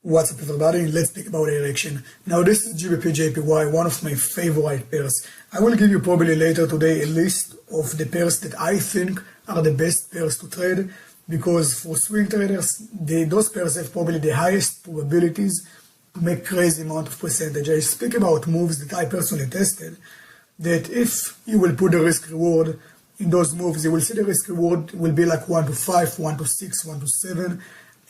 What's up everybody, let's speak about direction. Now this is GBP JPY, one of my favorite pairs. I will give you probably later today a list of the pairs that I think are the best pairs to trade, because for swing traders, those pairs have probably the highest probabilities to make crazy amount of percentage. I speak about moves that I personally tested, that if you will put the risk reward in those moves, you will see the risk reward will be like 1 to 5, 1 to 6, 1 to 7,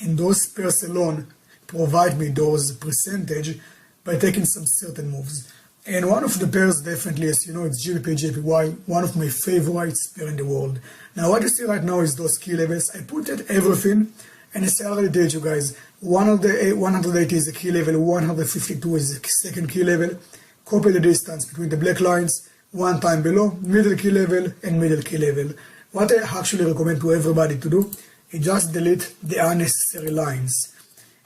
and those pairs alone provide me those percentage by taking some certain moves. And one of the pairs definitely, as you know, it's GBP JPY, one of my favorites pair in the world. Now what you see right now is those key levels. I put at everything, and as I already told you guys, 180 is a key level, 152 is the second key level. Copy the distance between the black lines, one time below, middle key level and middle key level. What I actually recommend to everybody to do is just delete the unnecessary lines.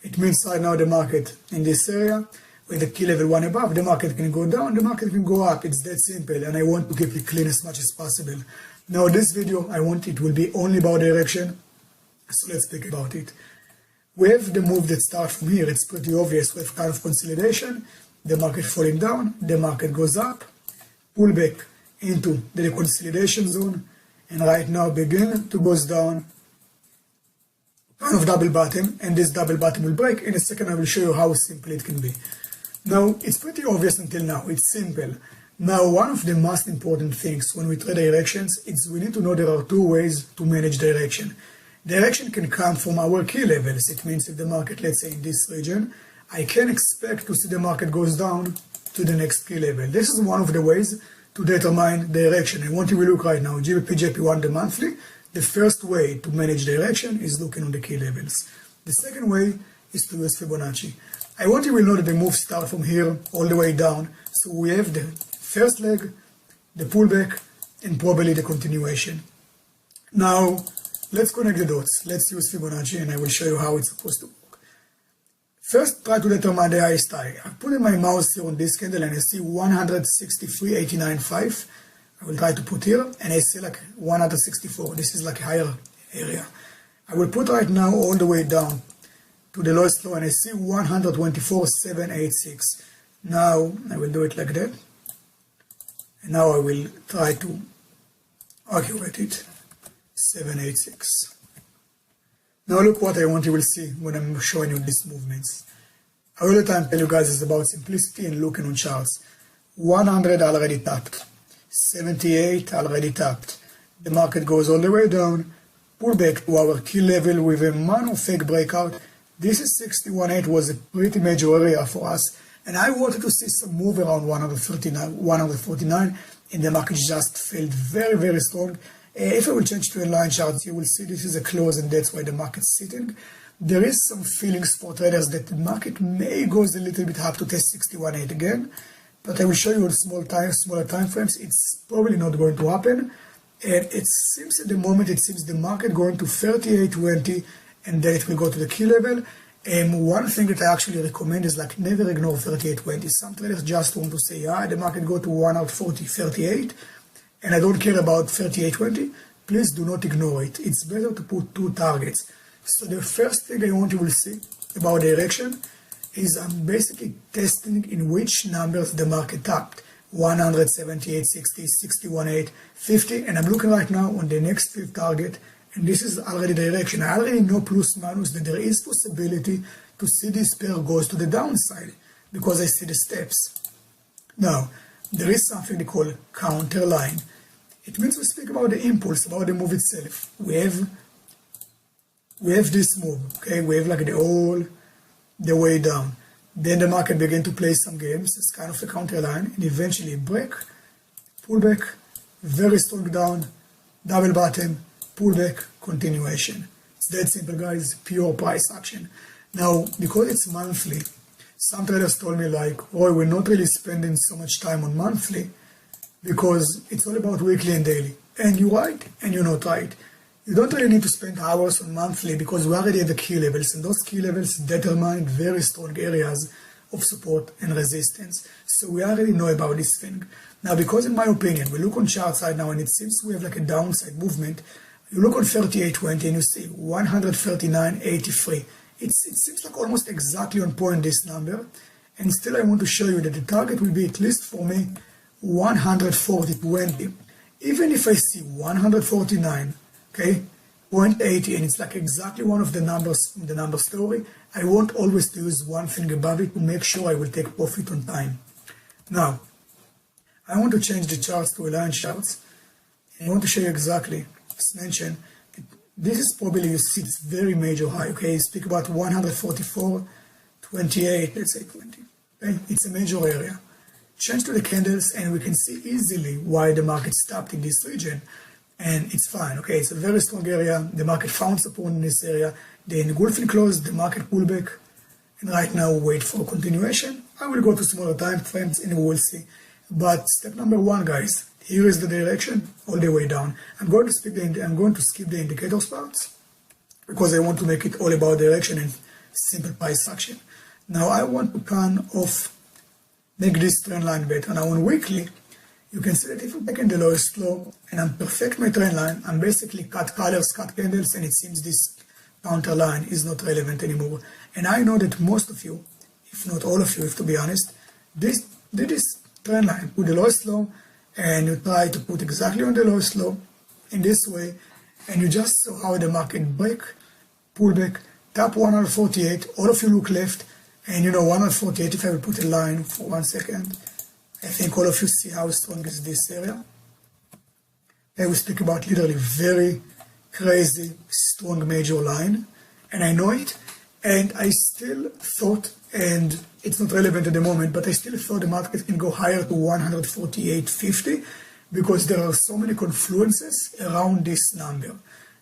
It means right now the market in this area, with the key level 1 above, the market can go down, the market can go up. It's that simple, and I want to keep it clean as much as possible. Now this video, it will be only about direction, so let's speak about it. We have the move that starts from here. It's pretty obvious. We have kind of consolidation, the market falling down, the market goes up, pull back into the consolidation zone, and right now begin to go down, kind of double bottom, and this double bottom will break. In a second I will show you how simple it can be. Now it's pretty obvious until now, it's simple. Now one of the most important things when we trade directions is we need to know there are two ways to manage direction. Direction can come from our key levels. It means if the market, let's say in this region, I can expect to see the market goes down to the next key level. This is one of the ways to determine direction. I want you to look right now, GBP JPY the monthly. The first way to manage direction is looking on the key levels. The second way is to use Fibonacci. I want you to know that the moves start from here all the way down. So we have the first leg, the pullback, and probably the continuation. Now, let's connect the dots. Let's use Fibonacci and I will show you how it's supposed to work. First, try to determine the highest high. I'm putting my mouse here on this candle and I see 163.89.5. I will try to put here, and I see like 164. This is like a higher area. I will put right now all the way down to the lowest low, and I see 124.786. Now I will do it like that, and now I will try to accurate it, 786. Now look what I want you will see when I'm showing you these movements. I all the time tell you guys it's about simplicity and looking on charts. 100 already tapped. 78 already tapped. The market goes all the way down, pull back to our key level with a mono fake breakout. This is 61.8, was a pretty major area for us, and I wanted to see some move around 149, and the market just felt very, very strong. If I will change to a line chart, you will see this is a close, and that's why the market's sitting. There is some feelings for traders that the market may go a little bit up to test 61.8 again. But I will show you in smaller time frames. It's probably not going to happen. And it seems at the moment, it seems the market going to 38.20, and then it will go to the key level. And one thing that I actually recommend is like never ignore 38.20. Some traders just want to say, yeah, the market go to 140.38, and I don't care about 38.20. Please do not ignore it. It's better to put two targets. So the first thing I want you will see about direction is I'm basically testing in which numbers the market tapped. 178, 60, 61.8, 50, and I'm looking right now on the next fifth target, and this is already direction. I already know plus minus that there is possibility to see this pair goes to the downside because I see the steps. Now, there is something they call counter line. It means we speak about the impulse, about the move itself. We have this move, okay? We have like the way down. Then the market began to play some games. It's kind of a counter line, and eventually break, pull back, very strong down, double bottom, pull back, continuation. It's that simple, guys. Pure price action. Now, because it's monthly, some traders told me like, Roy, we're not really spending so much time on monthly because it's all about weekly and daily. And you're right, and you're not right. You don't really need to spend hours on monthly because we already have the key levels, and those key levels determine very strong areas of support and resistance. So we already know about this thing. Now, because in my opinion, we look on charts right now and it seems we have like a downside movement, you look on 38.20 and you see 139.83. it seems like almost exactly on point, this number. And still I want to show you that the target will be, at least for me, 140.20. Even if I see 149, okay, 0.80, and it's like exactly one of the numbers from the number story, I want always to use one thing above it to make sure I will take profit on time. Now, I want to change the charts to align charts. And I want to show you exactly, as mentioned, this is probably, you see, it's very major high, okay? Speak about 144.28, let's say 20, okay? It's a major area. Change to the candles and we can see easily why the market stopped in this region. And it's fine, okay? It's a very strong area. The market found support in this area. The engulfing closed, the market pullback. And right now, wait for continuation. I will go to smaller time frames and we will see. But step number one, guys, here is the direction all the way down. I'm going to skip the indicators parts because I want to make it all about direction and simple price action. Now I want to kind of make this trend line better. Now on weekly, you can see that if I'm taking the lowest low and I'm perfect my trend line, I'm basically cut colors, cut candles, and it seems this counter line is not relevant anymore. And I know that most of you, if not all of you, if to be honest, did this trend line with the lowest low, and you try to put exactly on the lowest low in this way, and you just saw how the market break, pull back, tap 148, all of you look left, and you know 148, if I will put a line for 1 second, I think all of you see how strong is this area. I will speak about literally very crazy, strong major line, and I know it, and I still thought, and it's not relevant at the moment, but I still thought the market can go higher to 148.50 because there are so many confluences around this number.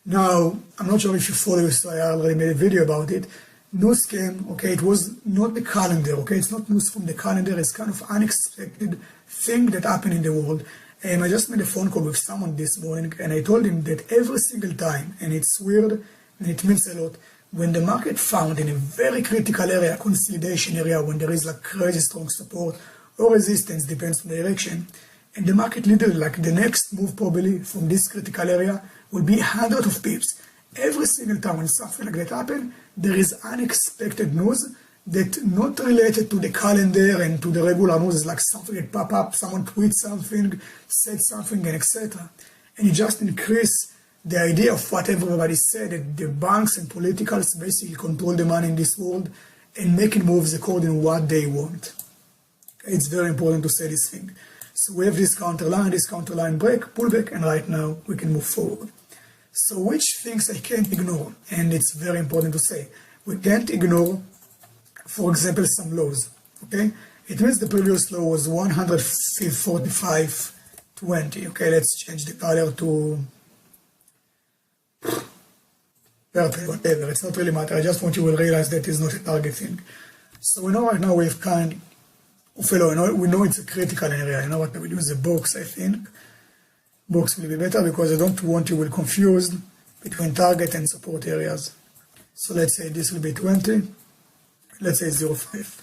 Now, I'm not sure if you follow, so I already made a video about it. News came, okay, it was not the calendar, okay, it's not news from the calendar, it's kind of unexpected thing that happened in the world. And I just made a phone call with someone this morning and I told him that every single time, and it's weird and it means a lot, when the market found in a very critical area, consolidation area, when there is like crazy strong support or resistance, depends on the direction, and the market literally, like the next move probably from this critical area will be hundreds of pips. Every single time when something like that happens, there is unexpected news that not related to the calendar and to the regular news, like something that pop up, someone tweets something, said something, and etc. And it just increase the idea of what everybody said, that the banks and politicals basically control the money in this world and making moves according to what they want. It's very important to say this thing. So we have this counter line break, pullback, and right now we can move forward. So which things I can't ignore, and it's very important to say. We can't ignore, for example, some lows, okay? It means the previous low was 145.20, okay? Let's change the color to purple, whatever, it's not really matter. I just want you to realize that is not a target thing. So we know right now we have kind of a low, we know it's a critical area. You know what, I will use a box, I think. Box will be better because I don't want you to be confused between target and support areas. So let's say this will be 20, let's say 0.5.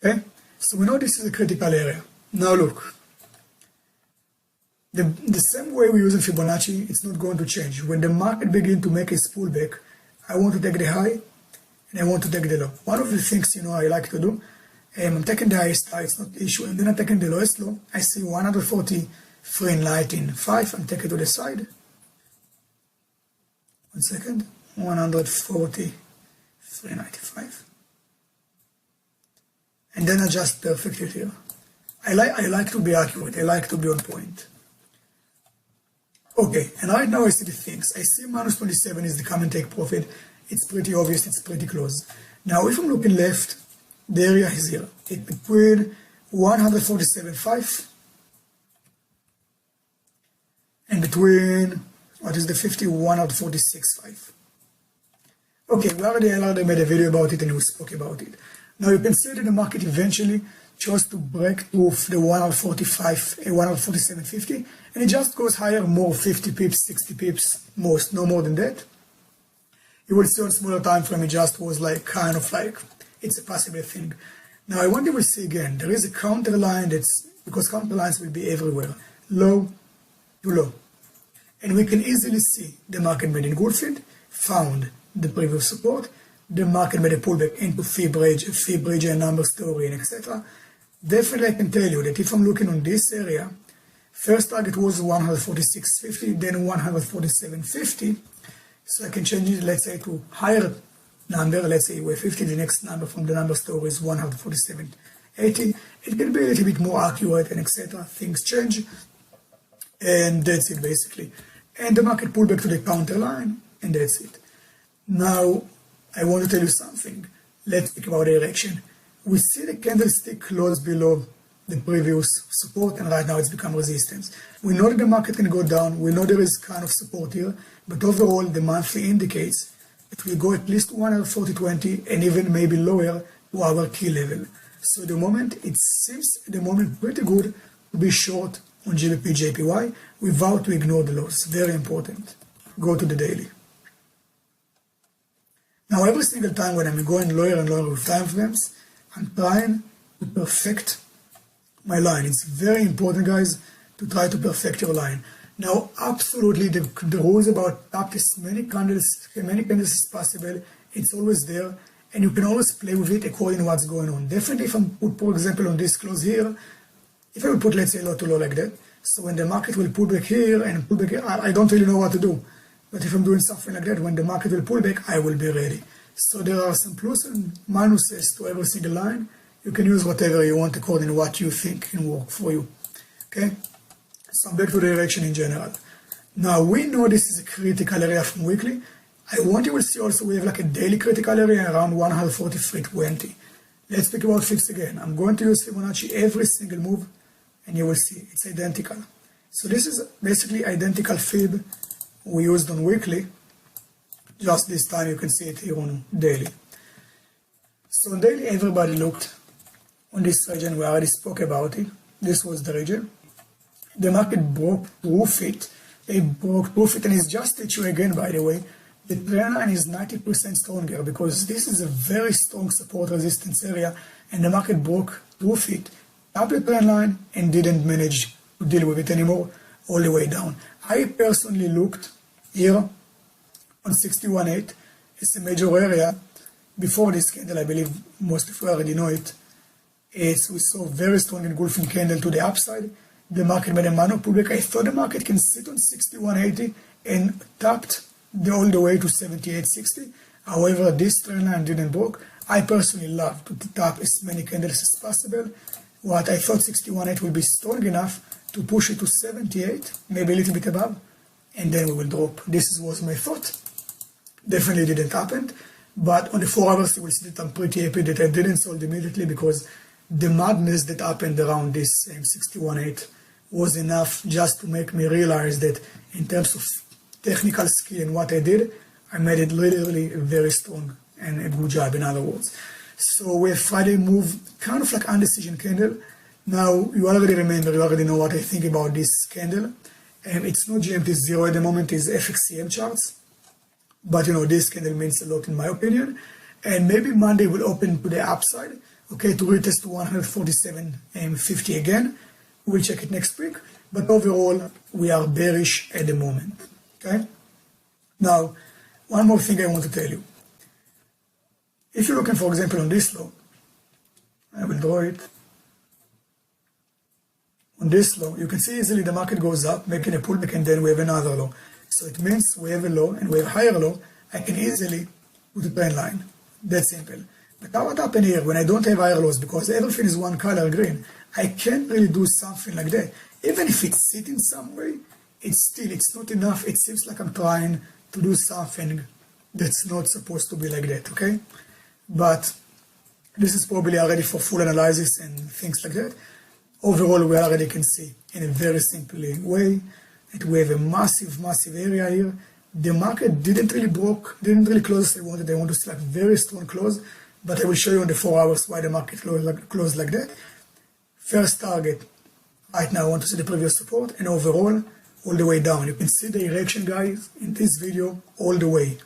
Okay, so we know this is a critical area. Now look, the same way we use Fibonacci, it's not going to change. When the market begins to make its pullback, I want to take the high and I want to take the low. One of the things, you know, I like to do, I'm taking the highest high, it's not the issue, and then I'm taking the lowest low. I see 143.95, I'm taking it to the side. 1 second, 143.95. And then adjust perfectly here. I like to be accurate, I like to be on point. Okay, and right now I see the things. I see minus 27 is the come and take profit. It's pretty obvious, it's pretty close. Now if I'm looking left, the area is here. It's between 147.5 and between, what is the 50, 146.5. Okay, I already made a video about it and we spoke about it. Now you can see that the market eventually chose to break through the 147.50 and it just goes higher, more 50 pips, 60 pips, most, no more than that. You will see on smaller time frame, it just was like kind of like, it's a possible thing. Now I want you to see again, there is a counter line that's, because counter lines will be everywhere, low to low. And we can easily see the market made engulfing, found the previous support, the market made a pullback into fib region, numbers theory, and etc. Definitely I can tell you that if I'm looking on this area, first target was 146.50, then 147.50. So I can change it, let's say, to higher number, let's say we're 50, the next number from the number store is 147.80. It can be a little bit more accurate and etc. Things change, and that's it basically. And the market pulled back to the counter line, and that's it. Now, I want to tell you something. Let's speak about direction. We see the candlestick close below the previous support, and right now it's become resistance. We know that the market can go down. We know there is kind of support here, but overall the monthly indicates it will go at least 140.20 and even maybe lower to our key level. So at the moment, it seems at the moment pretty good to be short on GBP JPY without to ignore the loss. Very important. Go to the daily. Now every single time when I'm going lower and lower with time frames, I'm trying to perfect my line. It's very important, guys, to try to perfect your line. Now, absolutely, the rules about tap as many candles as possible, it's always there, and you can always play with it according to what's going on. Definitely, if I put, for example, on this close here, if I will put, let's say, low to low like that, so when the market will pull back here and pull back here, I don't really know what to do. But if I'm doing something like that, when the market will pull back, I will be ready. So there are some plus and minuses to every single line. You can use whatever you want according to what you think can work for you. Okay? So back to the direction in general. Now we know this is a critical area from weekly. I want you to see also we have like a daily critical area around 143.20. Let's speak about fibs again. I'm going to use Fibonacci every single move, and you will see it's identical. So this is basically identical fib we used on weekly. Just this time you can see it here on daily. So on daily everybody looked on this region. We already spoke about it. This was the region. The market broke through it. It broke through it, and it's just teach you again, by the way, the trend line is 90% stronger because this is a very strong support resistance area, and the market broke through it, up the trend line, and didn't manage to deal with it anymore all the way down. I personally looked here on 61.8. It's a major area. Before this candle, I believe most of you already know it. We saw very strong engulfing candle to the upside. The market made a minor pullback. I thought the market can sit on 61.80 and tapped all the way to 78.60. However, this trend line didn't broke. I personally love to tap as many candles as possible. What I thought 61.8 will be strong enough to push it to 78, maybe a little bit above, and then we will drop. This was my thought. Definitely didn't happen. But on the 4 hours, you will see that I'm pretty happy that I didn't sold immediately because the madness that happened around this same 61.8 was enough just to make me realize that in terms of technical skill and what I did, I made it really very strong and a good job, in other words. So we have Friday move, kind of like undecision candle. Now, you already remember, you already know what I think about this candle. It's not GMT0 at the moment, it's FXCM charts. But you know, this candle means a lot in my opinion. And maybe Monday will open to the upside, okay, to retest to 147.50 again. We'll check it next week. But overall, we are bearish at the moment, okay? Now, one more thing I want to tell you. If you're looking, for example, on this low, I will draw it. On this low, you can see easily the market goes up, making a pullback, and then we have another low. So it means we have a low and we have a higher low. I can easily put a trend line. That's simple. But now what happened here when I don't have higher lows, because everything is one color green, I can't really do something like that. Even if it's sitting some way, it's not enough. It seems like I'm trying to do something that's not supposed to be like that, okay? But this is probably already for full analysis and things like that. Overall, we already can see in a very simple way that we have a massive area here. The market didn't really close as I wanted. I want to see like very strong close, but I will show you on the 4 hours why the market closed like that. First target, right now I want to see the previous support, and overall, all the way down. You can see the direction, guys, in this video, all the way,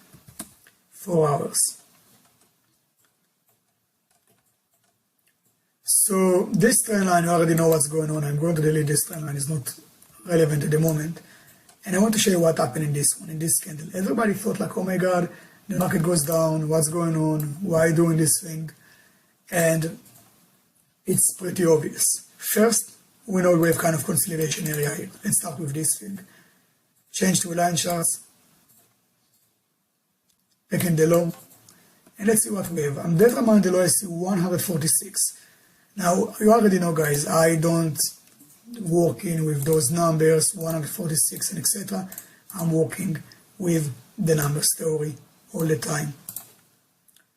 4 hours. So this trend line, you already know what's going on. I'm going to delete this trend line. It's not relevant at the moment. And I want to show you what happened in this one, in this candle. Everybody thought like, oh my God, the market goes down, what's going on, why doing this thing, and it's pretty obvious. First, we know we have kind of consolidation area here. Let's start with this thing. Change to line charts, taking the low, and let's see what we have. I'm determined the low I see 146. Now, you already know, guys, I don't work in with those numbers, 146 and etc. I'm working with the numbers theory all the time.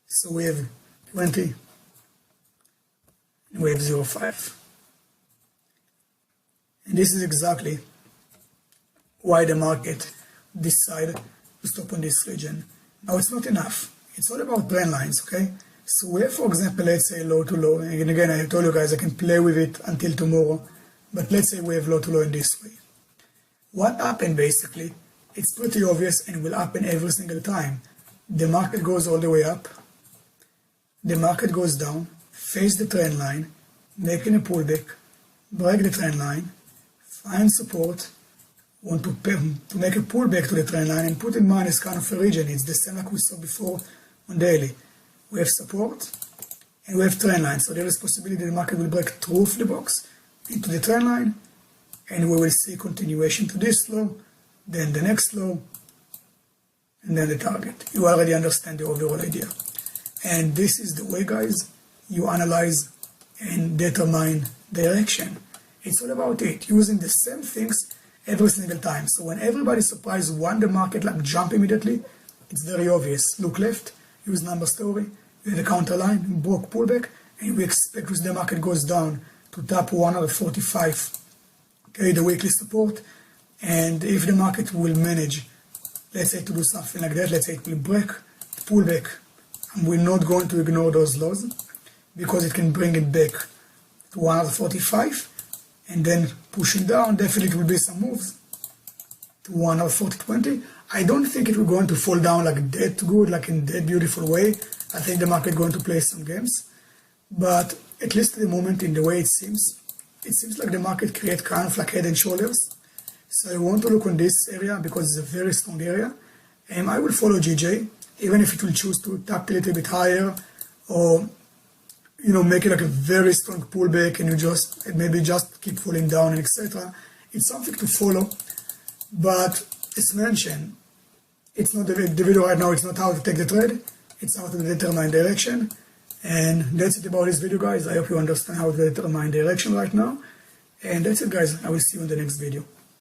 So we have 20, and we have 0.5. And this is exactly why the market decided to stop on this region. Now, it's not enough. It's all about trend lines, okay? So we have, for example, let's say low to low. And again, I told you guys I can play with it until tomorrow. But let's say we have low to low in this way. What happened basically, it's pretty obvious and will happen every single time. The market goes all the way up. The market goes down, face the trend line, making a pullback, break the trend line, find support, want to make a pullback to the trend line and put in mind it's kind of a region. It's the same like we saw before on daily. We have support and we have trend line. So there is possibility the market will break through the box into the trend line and we will see continuation to this low, then the next low, and then the target. You already understand the overall idea. And this is the way, guys, you analyze and determine direction. It's all about it, using the same things every single time. So when everybody's surprised when the market like jump immediately, it's very obvious. Look left, use numbers theory, you have a counter line, broke pullback, and we expect as the market goes down to tap 145, okay, the weekly support. And if the market will manage, let's say to do something like that, let's say it will break, pull back, and we're not going to ignore those lows because it can bring it back to 145 and then pushing down, definitely will be some moves to 140.20. I don't think it will going to fall down like that good, like in that beautiful way. I think the market going to play some games, but at least at the moment in the way it seems like the market create kind of like head and shoulders. So I want to look on this area because it's a very strong area, and I will follow GJ, even if it will choose to tap a little bit higher, or make it like a very strong pullback, and you just maybe just keep falling down and etc. It's something to follow, but as mentioned, it's not the video right now. It's not how to take the trade. It's how to determine direction, and that's it about this video, guys. I hope you understand how to determine direction right now, and that's it, guys. I will see you in the next video.